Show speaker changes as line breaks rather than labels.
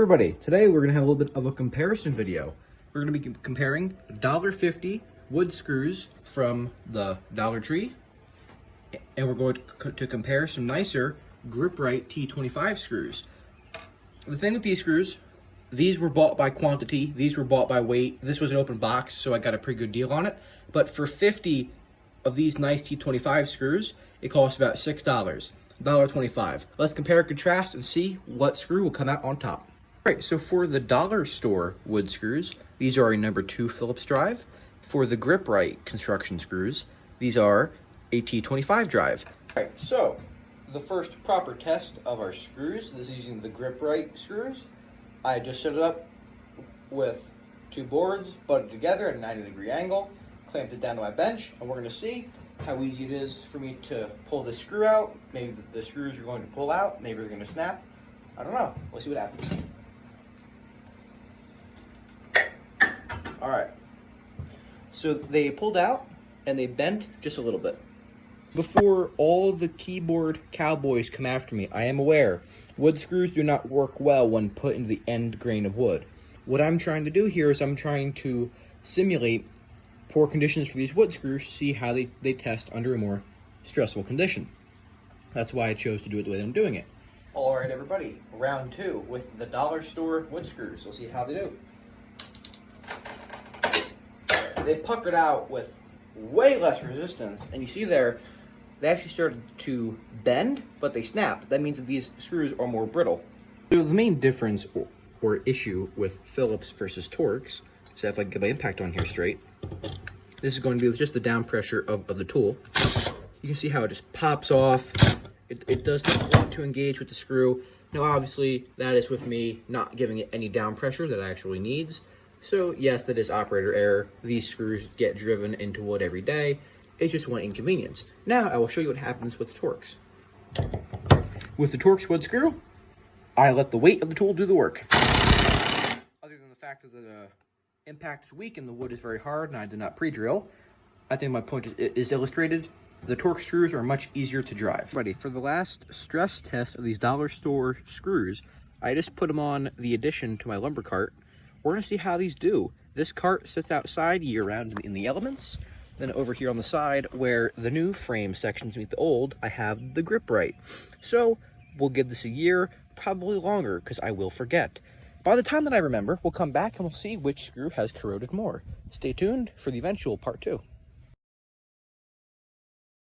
Everybody, today we're going to have a little bit of a comparison video. We're going to be comparing $1.50 wood screws from the Dollar Tree, and we're going to compare some nicer Grip-Rite T25 screws. The thing with these screws, these were bought by quantity, these were bought by weight. This was an open box, so I got a pretty good deal on it. But for 50 of these nice T25 screws, it costs about $6, $1.25. Let's compare and contrast and see what screw will come out on top. All right, so for the dollar store wood screws, these are a number 2 Phillips drive. For the Grip-Rite construction screws, these are a T25 drive. All right, so the first proper test of our screws, this is using the Grip-Rite screws. I just set it up with 2 boards, butted together at a 90-degree angle, clamped it down to my bench, and we're going to see how easy it is for me to pull this screw out. Maybe the screws are going to pull out, maybe they're going to snap. I don't know. We'll see what happens. All right, so they pulled out and they bent just a little bit. Before all the keyboard cowboys come after me, I am aware wood screws do not work well when put into the end grain of wood. What I'm trying to do here is I'm trying to simulate poor conditions for these wood screws to see how they test under a more stressful condition. That's why I chose to do it the way that I'm doing it. All right, everybody, round 2 with the dollar store wood screws. We'll see how they do. They puckered out with way less resistance, and you see there, they actually started to bend, but they snapped. That means that these screws are more brittle. So the main difference or issue with Phillips versus Torx, so if I can get my impact on here straight, this is going to be with just the down pressure of the tool. You can see how it just pops off. It does not want to engage with the screw. Now obviously that is with me not giving it any down pressure that it actually needs. So yes, that is operator error. These screws get driven into wood every day. It's just one inconvenience. Now I will show you what happens with the Torx. With the Torx wood screw, I let the weight of the tool do the work. Other than the fact that the impact is weak and the wood is very hard and I did not pre-drill, I think my point is illustrated. The Torx screws are much easier to drive. Ready for the last stress test of these dollar store screws, I just put them on the addition to my lumber cart. We're going to see how these do. This cart sits outside year-round in the elements. Then over here on the side, where the new frame sections meet the old, I have the Grip-Rite. So we'll give this a year, probably longer, because I will forget. By the time that I remember, we'll come back and we'll see which screw has corroded more. Stay tuned for the eventual part 2.